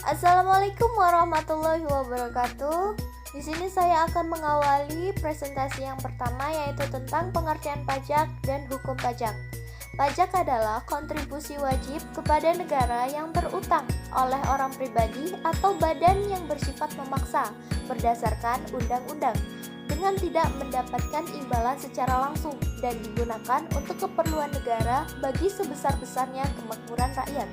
Assalamualaikum warahmatullahi wabarakatuh. Di sini saya akan mengawali presentasi yang pertama, yaitu tentang pengertian pajak dan hukum pajak. Pajak adalah kontribusi wajib kepada negara yang terutang oleh orang pribadi atau badan yang bersifat memaksa berdasarkan undang-undang dengan tidak mendapatkan imbalan secara langsung dan digunakan untuk keperluan negara bagi sebesar-besarnya kemakmuran rakyat.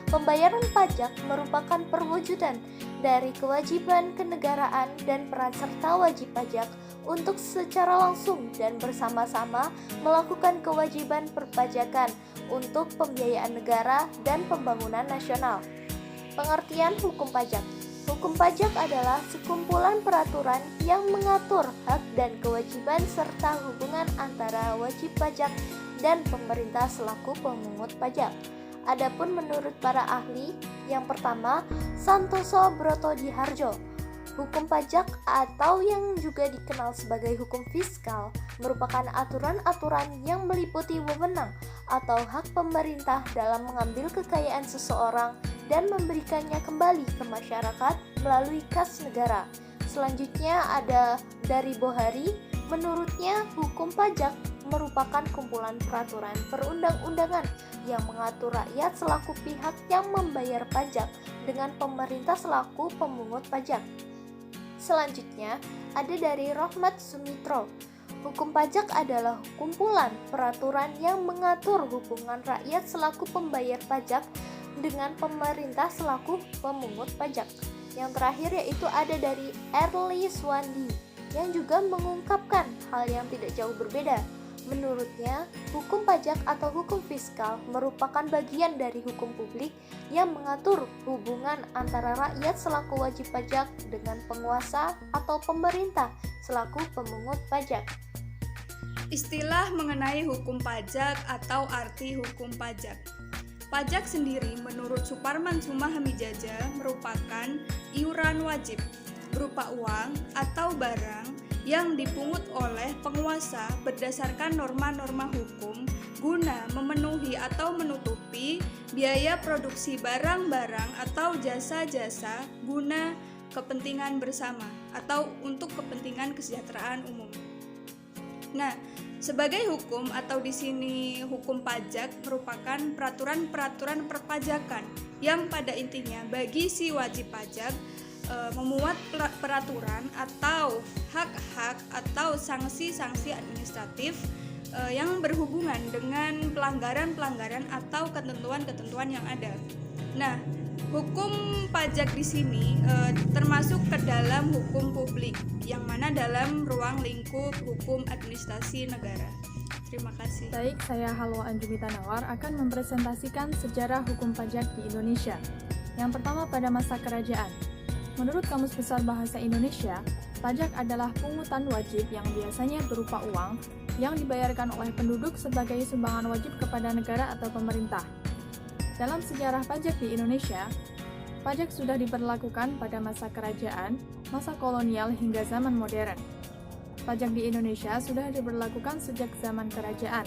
Pembayaran pajak merupakan perwujudan dari kewajiban kenegaraan dan peran serta wajib pajak untuk secara langsung dan bersama-sama melakukan kewajiban perpajakan untuk pembiayaan negara dan pembangunan nasional. Pengertian hukum pajak. Hukum pajak adalah sekumpulan peraturan yang mengatur hak dan kewajiban serta hubungan antara wajib pajak dan pemerintah selaku pemungut pajak. Adapun menurut para ahli, yang pertama, Santoso Brotodihardjo, hukum pajak atau yang juga dikenal sebagai hukum fiskal merupakan aturan-aturan yang meliputi wewenang atau hak pemerintah dalam mengambil kekayaan seseorang dan memberikannya kembali ke masyarakat melalui kas negara. Selanjutnya ada dari Bohari, menurutnya hukum pajak merupakan kumpulan peraturan perundang-undangan yang mengatur rakyat selaku pihak yang membayar pajak dengan pemerintah selaku pemungut pajak. Selanjutnya ada dari Rohmat Sumitro. Hukum pajak adalah kumpulan peraturan yang mengatur hubungan rakyat selaku pembayar pajak dengan pemerintah selaku pemungut pajak. Yang terakhir yaitu ada dari Erli Swandi yang juga mengungkapkan hal yang tidak jauh berbeda. Menurutnya, hukum pajak atau hukum fiskal merupakan bagian dari hukum publik yang mengatur hubungan antara rakyat selaku wajib pajak dengan penguasa atau pemerintah selaku pemungut pajak. Istilah mengenai hukum pajak atau arti hukum pajak. Pajak sendiri menurut Suparman Sumahamijaja merupakan iuran wajib berupa uang atau barang yang dipungut oleh penguasa berdasarkan norma-norma hukum guna memenuhi atau menutupi biaya produksi barang-barang atau jasa-jasa guna kepentingan bersama atau untuk kepentingan kesejahteraan umum. Nah, sebagai hukum atau di sini hukum pajak merupakan peraturan-peraturan perpajakan yang pada intinya bagi si wajib pajak memuat peraturan atau hak-hak atau sanksi-sanksi administratif yang berhubungan dengan pelanggaran-pelanggaran atau ketentuan-ketentuan yang ada. Nah, hukum pajak di sini termasuk ke dalam hukum publik yang mana dalam ruang lingkup hukum administrasi negara. Terima kasih. Baik, saya Halwa Anjumita Nawar akan mempresentasikan sejarah hukum pajak di Indonesia. Yang pertama pada masa kerajaan. Menurut Kamus Besar Bahasa Indonesia, pajak adalah pungutan wajib yang biasanya berupa uang yang dibayarkan oleh penduduk sebagai sumbangan wajib kepada negara atau pemerintah. Dalam sejarah pajak di Indonesia, pajak sudah diberlakukan pada masa kerajaan, masa kolonial hingga zaman modern. Pajak di Indonesia sudah diberlakukan sejak zaman kerajaan.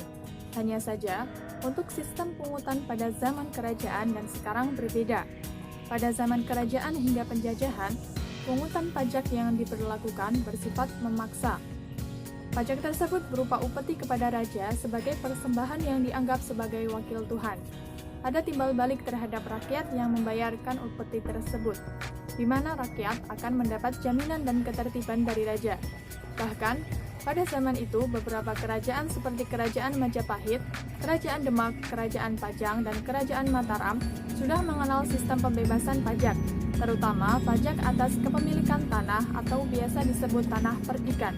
Hanya saja, untuk sistem pungutan pada zaman kerajaan dan sekarang berbeda. Pada zaman kerajaan hingga penjajahan, pungutan pajak yang diberlakukan bersifat memaksa. Pajak tersebut berupa upeti kepada raja sebagai persembahan yang dianggap sebagai wakil Tuhan. Ada timbal balik terhadap rakyat yang membayarkan upeti tersebut, di mana rakyat akan mendapat jaminan dan ketertiban dari raja. Bahkan, pada zaman itu beberapa kerajaan seperti Kerajaan Majapahit, Kerajaan Demak, Kerajaan Pajang, dan Kerajaan Mataram sudah mengenal sistem pembebasan pajak, terutama pajak atas kepemilikan tanah atau biasa disebut tanah perdikan.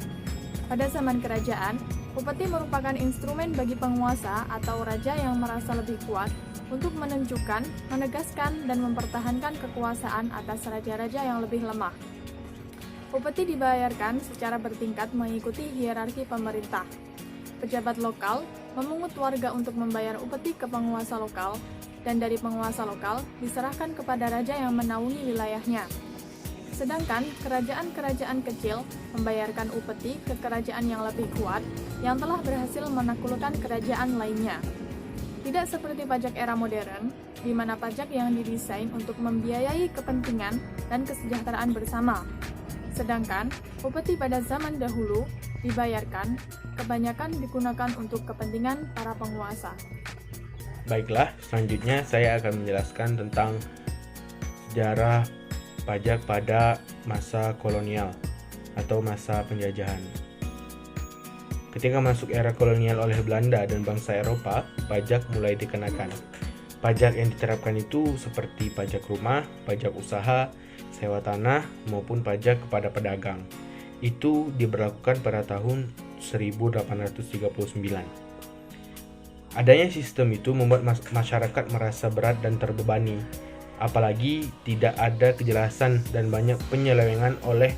Pada zaman kerajaan, upeti merupakan instrumen bagi penguasa atau raja yang merasa lebih kuat untuk menunjukkan, menegaskan, dan mempertahankan kekuasaan atas raja-raja yang lebih lemah. Upeti dibayarkan secara bertingkat mengikuti hierarki pemerintah. Pejabat lokal memungut warga untuk membayar upeti ke penguasa lokal, dan dari penguasa lokal diserahkan kepada raja yang menaungi wilayahnya. Sedangkan kerajaan-kerajaan kecil membayarkan upeti ke kerajaan yang lebih kuat yang telah berhasil menaklukkan kerajaan lainnya. Tidak seperti pajak era modern, di mana pajak yang didesain untuk membiayai kepentingan dan kesejahteraan bersama. Sedangkan, upeti pada zaman dahulu dibayarkan, kebanyakan digunakan untuk kepentingan para penguasa. Baiklah, selanjutnya saya akan menjelaskan tentang sejarah pajak pada masa kolonial atau masa penjajahan. Ketika masuk era kolonial oleh Belanda dan bangsa Eropa, pajak mulai dikenakan. Pajak yang diterapkan itu seperti pajak rumah, pajak usaha, sewa tanah, maupun pajak kepada pedagang. Itu diberlakukan pada tahun 1839. Adanya sistem itu membuat masyarakat merasa berat dan terbebani, apalagi tidak ada kejelasan dan banyak penyelewengan oleh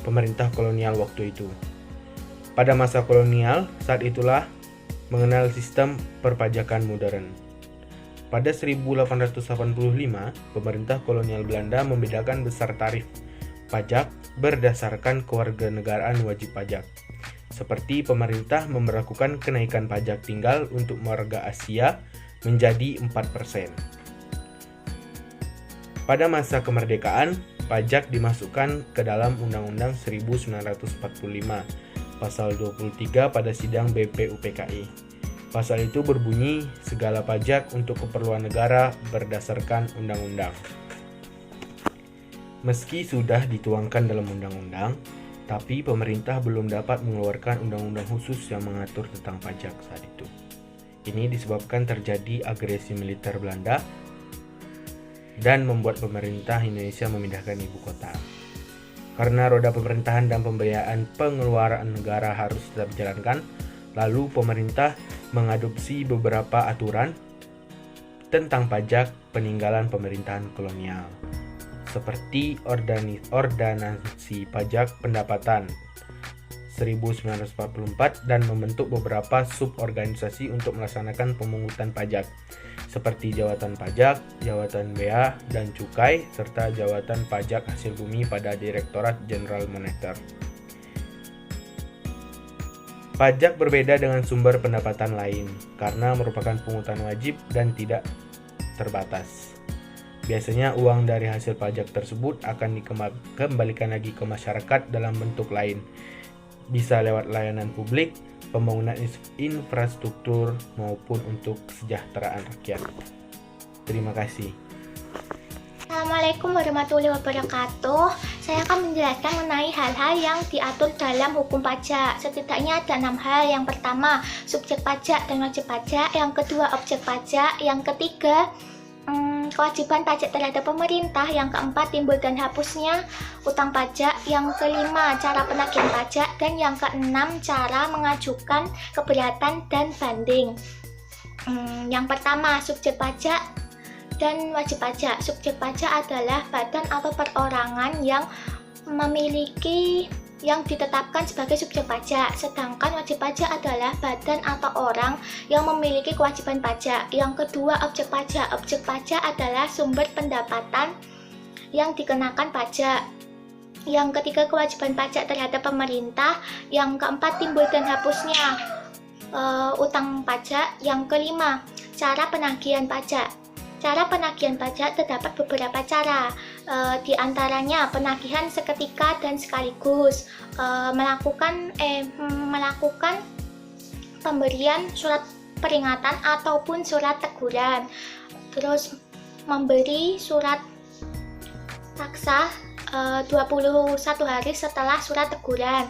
pemerintah kolonial waktu itu. Pada masa kolonial, saat itulah mengenal sistem perpajakan modern. Pada 1885, pemerintah kolonial Belanda membedakan besar tarif pajak berdasarkan kewarganegaraan wajib pajak. Seperti pemerintah memberlakukan kenaikan pajak tinggal untuk warga Asia menjadi 4%. Pada masa kemerdekaan, pajak dimasukkan ke dalam Undang-Undang 1945, Pasal 23 pada sidang BPUPKI. Pasal itu berbunyi, segala pajak untuk keperluan negara berdasarkan undang-undang. Meski sudah dituangkan dalam undang-undang, tapi pemerintah belum dapat mengeluarkan undang-undang khusus yang mengatur tentang pajak saat itu. Ini disebabkan terjadi agresi militer Belanda dan membuat pemerintah Indonesia memindahkan ibu kota. Karena roda pemerintahan dan pembiayaan pengeluaran negara harus tetap dijalankan, lalu pemerintah mengadopsi beberapa aturan tentang pajak peninggalan pemerintahan kolonial, seperti Ordonansi Pajak Pendapatan 1944 dan membentuk beberapa suborganisasi untuk melaksanakan pemungutan pajak, seperti Jawatan Pajak, Jawatan Bea dan Cukai, serta Jawatan Pajak Hasil Bumi pada Direktorat Jenderal Moneter. Pajak berbeda dengan sumber pendapatan lain karena merupakan pungutan wajib dan tidak terbatas. Biasanya uang dari hasil pajak tersebut akan dikembalikan lagi ke masyarakat dalam bentuk lain, bisa lewat layanan publik, pembangunan infrastruktur, maupun untuk kesejahteraan rakyat. Terima kasih. Assalamualaikum warahmatullahi wabarakatuh. Saya akan menjelaskan mengenai hal-hal yang diatur dalam hukum pajak. Setidaknya ada 6 hal. Yang pertama, subjek pajak dan wajib pajak. Yang kedua, objek pajak. Yang ketiga, kewajiban pajak terhadap pemerintah. Yang keempat, timbul dan hapusnya utang pajak. Yang kelima, cara penagihan pajak. Dan yang keenam, cara mengajukan keberatan dan banding. Yang pertama, subjek pajak dan wajib pajak. Subjek pajak adalah badan atau perorangan yang ditetapkan sebagai subjek pajak, sedangkan wajib pajak adalah badan atau orang yang memiliki kewajiban pajak. Yang kedua, objek pajak. Objek pajak adalah sumber pendapatan yang dikenakan pajak. Yang ketiga, kewajiban pajak terhadap pemerintah. Yang keempat, timbul dan hapusnya utang pajak. Yang kelima, cara penagihan pajak. Cara penagihan pajak terdapat beberapa cara, di antaranya penagihan seketika dan sekaligus, melakukan pemberian surat peringatan ataupun surat teguran, terus memberi surat paksa 21 hari setelah surat teguran,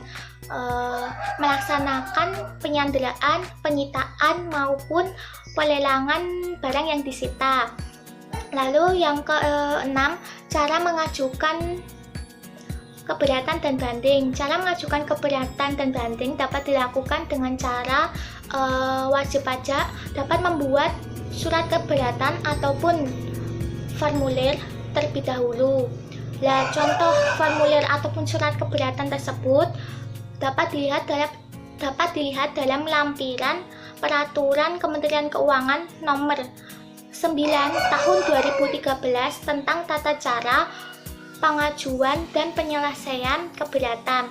melaksanakan penyanderaan, penyitaan maupun pelelangan barang yang disita. Lalu yang keenam, cara mengajukan keberatan dan banding. Cara mengajukan keberatan dan banding dapat dilakukan dengan cara wajib pajak dapat membuat surat keberatan ataupun formulir terlebih dahulu. Nah, contoh formulir ataupun surat keberatan tersebut dapat dilihat dalam lampiran Peraturan Kementerian Keuangan Nomor 9 Tahun 2013 tentang tata cara pengajuan dan penyelesaian keberatan.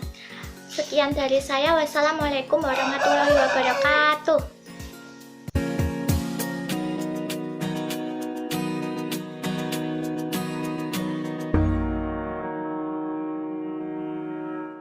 Sekian dari saya. Wassalamualaikum warahmatullahi wabarakatuh.